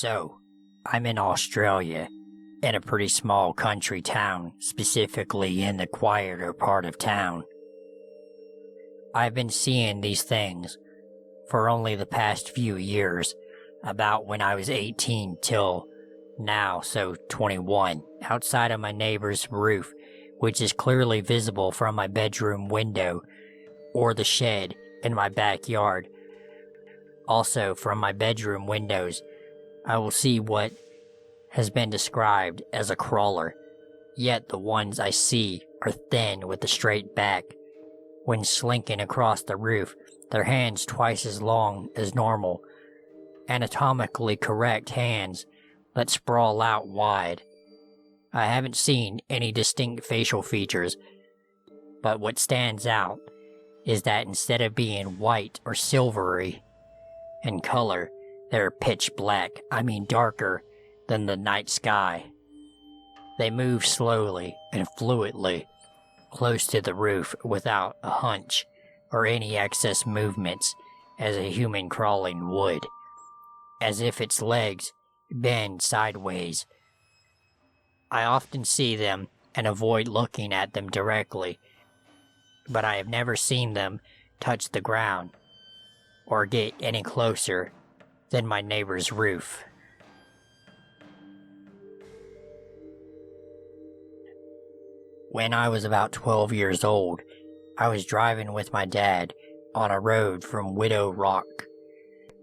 So, I'm in Australia, in a pretty small country town, specifically in the quieter part of town. I've been seeing these things for only the past few years, about when I was 18 till now, so 21, outside of my neighbor's roof, which is clearly visible from my bedroom window or the shed in my backyard. Also, from my bedroom windows, I will see what has been described as a crawler, yet the ones I see are thin with a straight back. When slinking across the roof, their hands twice as long as normal, anatomically correct hands that sprawl out wide. I haven't seen any distinct facial features, but what stands out is that instead of being white or silvery in color, they're pitch black, darker than the night sky. They move slowly and fluidly, close to the roof without a hunch or any excess movements as a human crawling would, as if its legs bend sideways. I often see them and avoid looking at them directly, but I have never seen them touch the ground or get any closer than my neighbor's roof. When I was about 12 years old, I was driving with my dad on a road from Widow Rock,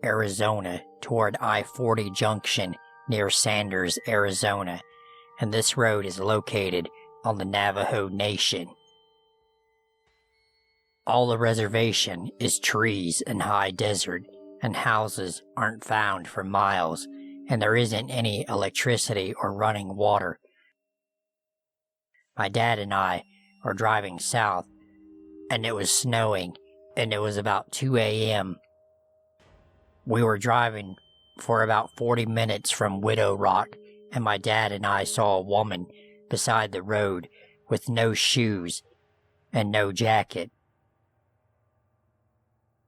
Arizona, toward I-40 Junction near Sanders, Arizona, and this road is located on the Navajo Nation. All the reservation is trees and high desert, and houses aren't found for miles, and there isn't any electricity or running water. My dad and I were driving south, and it was snowing, and it was about 2 a.m. We were driving for about 40 minutes from Widow Rock, and my dad and I saw a woman beside the road with no shoes and no jacket.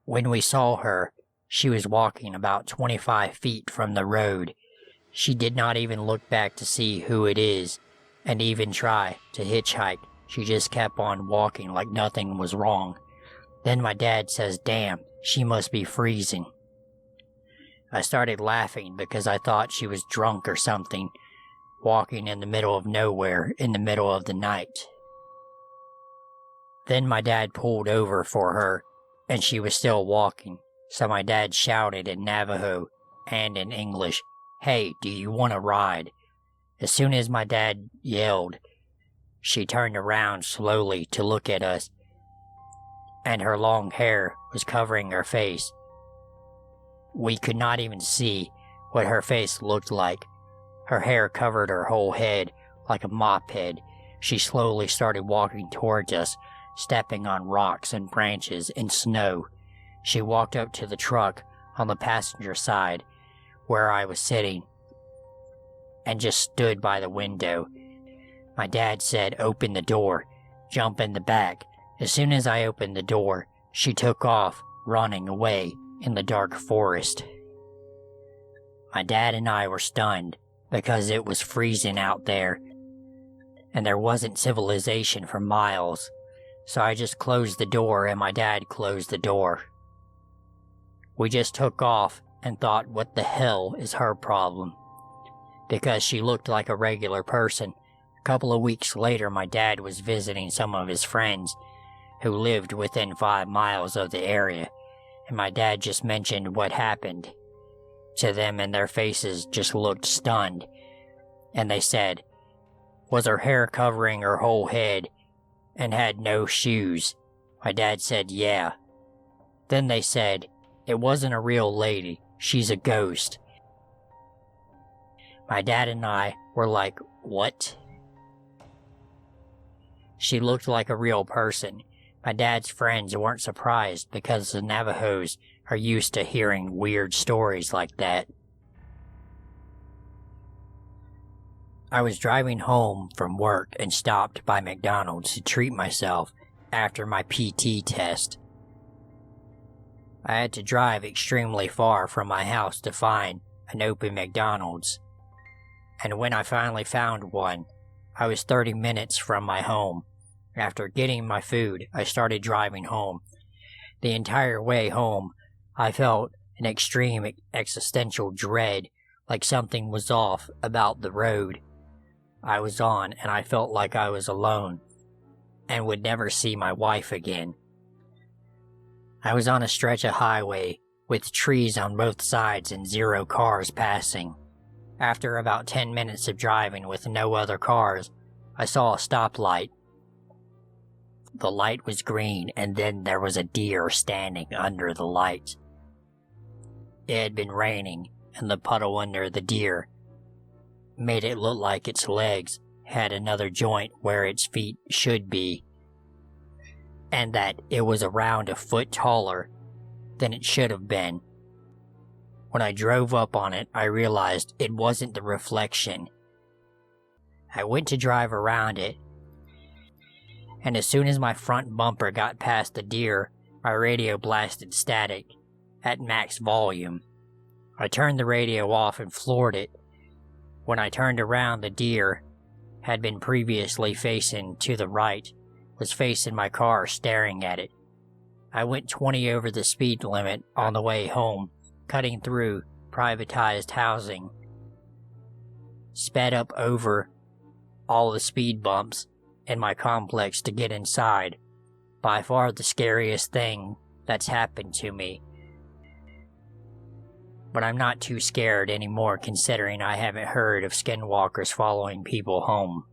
When we saw her, she was walking about 25 feet from the road. She did not even look back to see who it is, and even try to hitchhike. She just kept on walking like nothing was wrong. Then my dad says, "Damn, she must be freezing." I started laughing because I thought she was drunk or something, walking in the middle of nowhere in the middle of the night. Then my dad pulled over for her, and she was still walking, so my dad shouted in Navajo and in English, "Hey, do you want to ride?" As soon as my dad yelled, she turned around slowly to look at us, and her long hair was covering her face. We could not even see what her face looked like. Her hair covered her whole head like a mop head. She slowly started walking towards us, stepping on rocks and branches and snow. She walked up to the truck on the passenger side, where I was sitting, and just stood by the window. My dad said, "Open the door, jump in the back." As soon as I opened the door, she took off, running away in the dark forest. My dad and I were stunned because it was freezing out there, and there wasn't civilization for miles, so I just closed the door and my dad closed the door. We just took off and thought, what the hell is her problem? Because she looked like a regular person. A couple of weeks later, my dad was visiting some of his friends who lived within 5 miles of the area, and my dad just mentioned what happened to them, and their faces just looked stunned. And they said, "Was her hair covering her whole head and had no shoes?" My dad said, "Yeah." Then they said, "It wasn't a real lady, she's a ghost." My dad and I were like, "What?" She looked like a real person. My dad's friends weren't surprised because the Navajos are used to hearing weird stories like that. I was driving home from work and stopped by McDonald's to treat myself after my PT test. I had to drive extremely far from my house to find an open McDonald's. And when I finally found one, I was 30 minutes from my home. After getting my food, I started driving home. The entire way home, I felt an extreme existential dread, like something was off about the road I was on, and I felt like I was alone and would never see my wife again. I was on a stretch of highway with trees on both sides and 0 cars passing. After about 10 minutes of driving with no other cars, I saw a stoplight. The light was green, and then there was a deer standing under the light. It had been raining, and the puddle under the deer made it look like its legs had another joint where its feet should be, and that it was around a foot taller than it should have been. When I drove up on it, I realized it wasn't the reflection. I went to drive around it, and as soon as my front bumper got past the deer, my radio blasted static at max volume. I turned the radio off and floored it. When I turned around, the deer had been previously facing to the right, was facing my car, staring at it. I went 20 over the speed limit on the way home, cutting through privatized housing, sped up over all the speed bumps in my complex to get inside. By far the scariest thing that's happened to me. But I'm not too scared anymore, considering I haven't heard of skinwalkers following people home.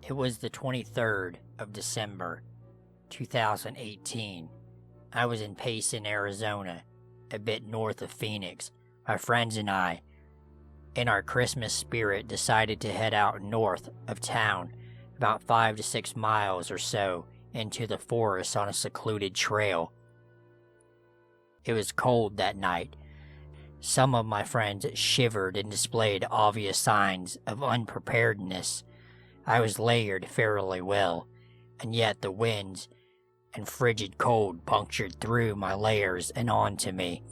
It was the 23rd of December, 2018. I was in Payson, Arizona, a bit north of Phoenix. My friends and I, in our Christmas spirit, decided to head out north of town, about 5 to 6 miles or so, into the forest on a secluded trail. It was cold that night. Some of my friends shivered and displayed obvious signs of unpreparedness. I was layered fairly well, and yet the winds and frigid cold punctured through my layers and onto me.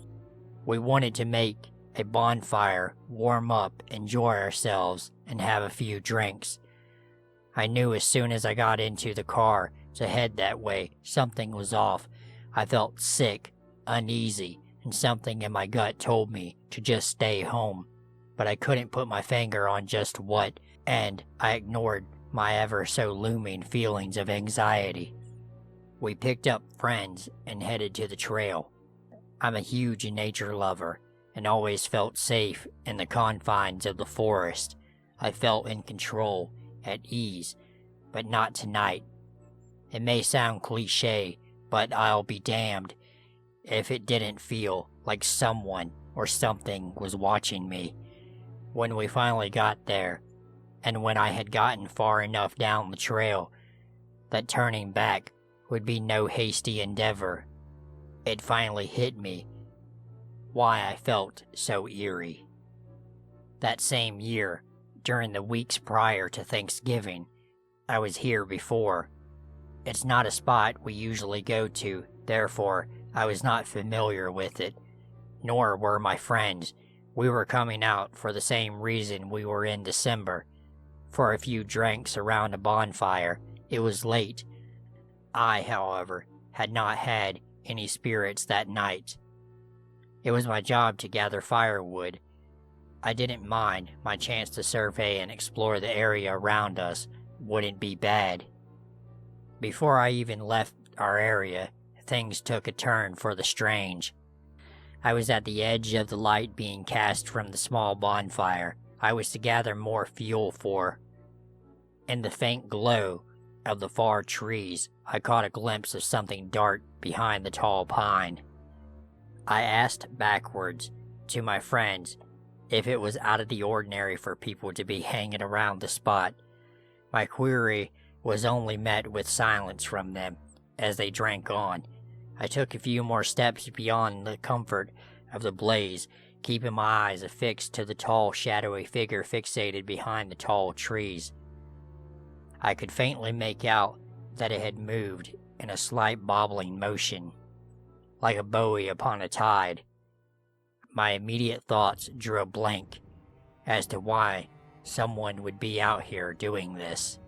We wanted to make a bonfire, warm up, enjoy ourselves, and have a few drinks. I knew as soon as I got into the car to head that way, something was off. I felt sick, uneasy, and something in my gut told me to just stay home. But I couldn't put my finger on just what, and I ignored my ever so looming feelings of anxiety. We picked up friends and headed to the trail. I'm a huge nature lover, and always felt safe in the confines of the forest. I felt in control, at ease, but not tonight. It may sound cliche, but I'll be damned if it didn't feel like someone or something was watching me. When we finally got there, and when I had gotten far enough down the trail that turning back would be no hasty endeavor, it finally hit me why I felt so eerie. That same year, during the weeks prior to Thanksgiving, I was here before. It's not a spot we usually go to, therefore I was not familiar with it, nor were my friends. We were coming out for the same reason we were in December, for a few drinks around a bonfire. It was late. I, however, had not had any spirits that night. It was my job to gather firewood. I didn't mind. My chance to survey and explore the area around us wouldn't be bad. Before I even left our area, things took a turn for the strange. I was at the edge of the light being cast from the small bonfire I was to gather more fuel for. In the faint glow of the far trees, I caught a glimpse of something dark behind the tall pine. I asked backwards to my friends if it was out of the ordinary for people to be hanging around the spot. My query was only met with silence from them as they drank on. I took a few more steps beyond the comfort of the blaze, keeping my eyes affixed to the tall, shadowy figure fixated behind the tall trees. I could faintly make out that it had moved in a slight bobbling motion. like a buoy upon a tide. My immediate thoughts drew a blank as to why someone would be out here doing this.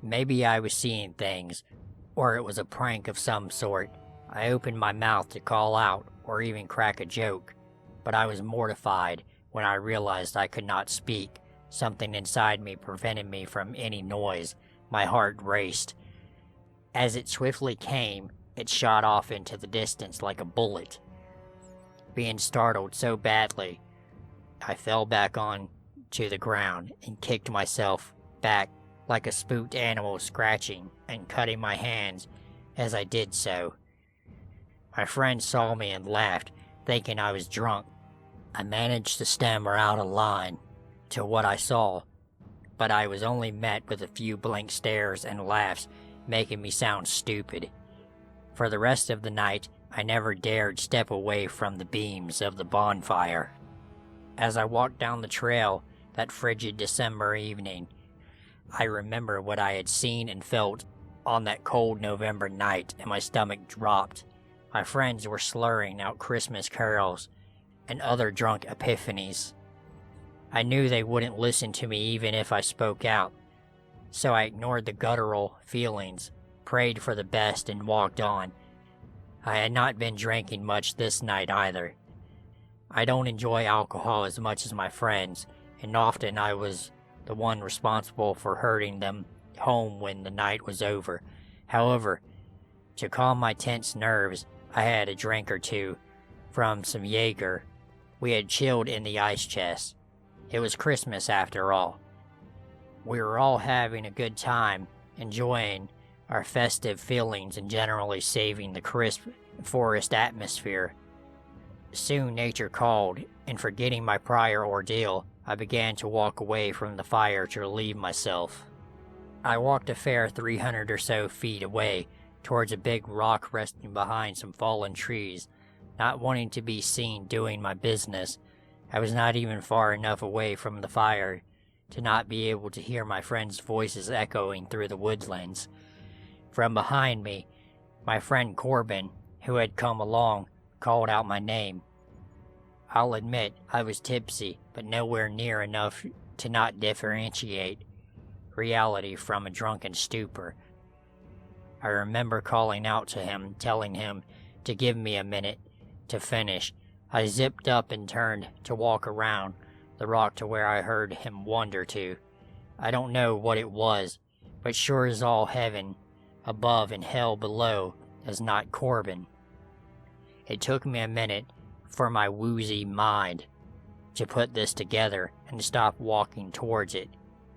Maybe I was seeing things, or it was a prank of some sort. I opened my mouth to call out or even crack a joke, but I was mortified when I realized I could not speak. Something inside me prevented me from any noise. My heart raced. As it swiftly came, it shot off into the distance like a bullet. Being startled so badly, I fell back on to the ground and kicked myself back like a spooked animal, scratching and cutting my hands as I did so. My friend saw me and laughed, thinking I was drunk. I managed to stammer out a line to what I saw, but I was only met with a few blank stares and laughs, making me sound stupid. For the rest of the night, I never dared step away from the beams of the bonfire. As I walked down the trail that frigid December evening, I remember what I had seen and felt on that cold November night, and my stomach dropped. My friends were slurring out Christmas carols and other drunk epiphanies. I knew they wouldn't listen to me even if I spoke out, so I ignored the guttural feelings, prayed for the best, and walked on. I had not been drinking much this night either. I don't enjoy alcohol as much as my friends, and often I was the one responsible for herding them home when the night was over. However, to calm my tense nerves, I had a drink or two from some Jaeger we had chilled in the ice chest. It was Christmas after all. We were all having a good time, enjoying our festive feelings and generally saving the crisp forest atmosphere. Soon nature called, and forgetting my prior ordeal, I began to walk away from the fire to relieve myself. I walked a fair 300 or so feet away towards a big rock resting behind some fallen trees, not wanting to be seen doing my business. I was not even far enough away from the fire to not be able to hear my friends' voices echoing through the woodlands. From behind me, my friend Corbin, who had come along, called out my name. I'll admit I was tipsy, but nowhere near enough to not differentiate reality from a drunken stupor. I remember calling out to him, telling him to give me a minute to finish. I zipped up and turned to walk around the rock to where I heard him wander to. I don't know what it was, but sure as all heaven above and hell below is not Corbin. It took me a minute for my woozy mind to put this together and stop walking towards it.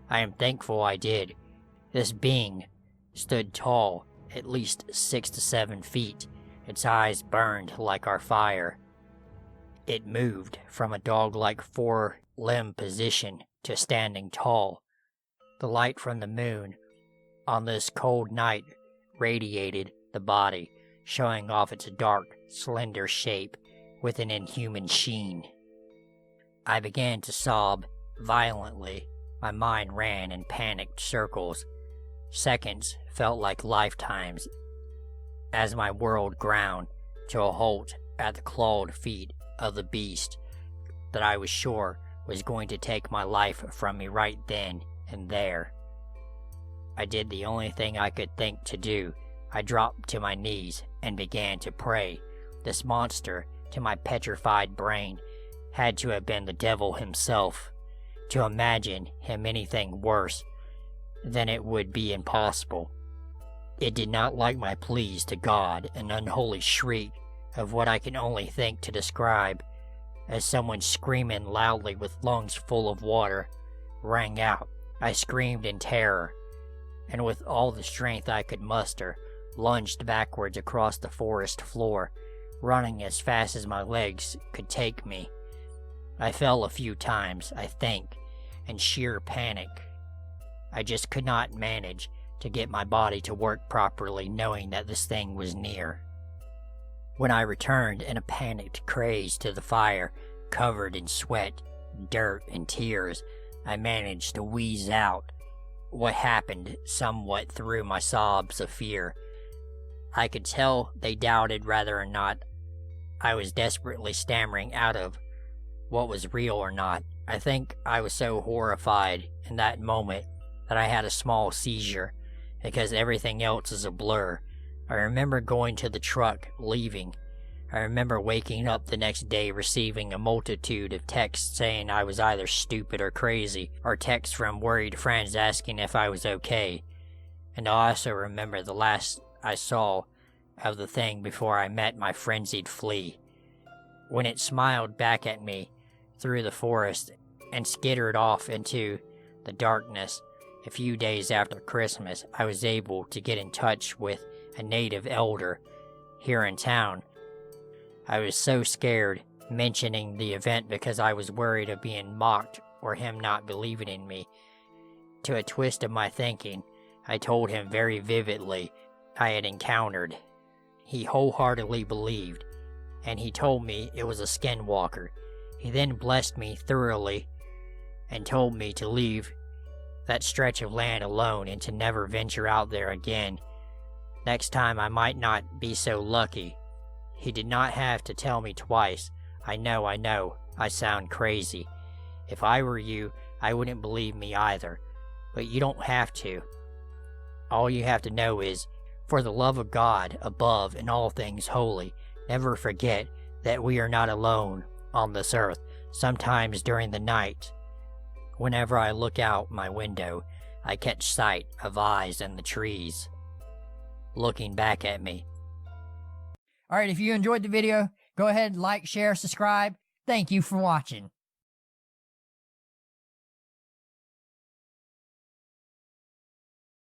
I am thankful I did. This being stood tall, at least 6 to 7 feet. Its eyes burned like our fire. It moved from a dog-like four-limb position to standing tall. The light from the moon on this cold night radiated the body, showing off its dark, slender shape with an inhuman sheen. I began to sob violently. My mind ran in panicked circles. Seconds felt like lifetimes as my world ground to a halt at the clawed feet of the beast that I was sure was going to take my life from me right then and there. I did the only thing I could think to do. I dropped to my knees and began to pray. This monster, to my petrified brain, had to have been the devil himself. To imagine him anything worse than it would be impossible. It did not like my pleas to God, an unholy shriek of what I can only think to describe as someone screaming loudly with lungs full of water, rang out. I screamed in terror, and with all the strength I could muster, lunged backwards across the forest floor, running as fast as my legs could take me. I fell a few times, I think, in sheer panic. I just could not manage to get my body to work properly, knowing that this thing was near. When I returned in a panicked craze to the fire, covered in sweat, dirt, and tears, I managed to wheeze out what happened somewhat through my sobs of fear. I could tell they doubted whether or not I was desperately stammering out of what was real or not. I think I was so horrified in that moment that I had a small seizure, because everything else is a blur. I remember going to the truck, leaving. I remember waking up the next day receiving a multitude of texts saying I was either stupid or crazy, or texts from worried friends asking if I was okay. And I also remember the last I saw of the thing before I met my frenzied flea, when it smiled back at me through the forest and skittered off into the darkness. A few days after Christmas, I was able to get in touch with a native elder here in town. I was so scared mentioning the event because I was worried of being mocked or him not believing in me. To a twist of my thinking, I told him very vividly I had encountered. He wholeheartedly believed, and he told me it was a skinwalker. He then blessed me thoroughly and told me to leave that stretch of land alone and to never venture out there again. Next time I might not be so lucky. He did not have to tell me twice. I know, I sound crazy. If I were you, I wouldn't believe me either. But you don't have to. All you have to know is, for the love of God above and all things holy, never forget that we are not alone on this earth. Sometimes during the night, whenever I look out my window, I catch sight of eyes in the trees, looking back at me. Alright, if you enjoyed the video, go ahead, like, share, subscribe. Thank you for watching.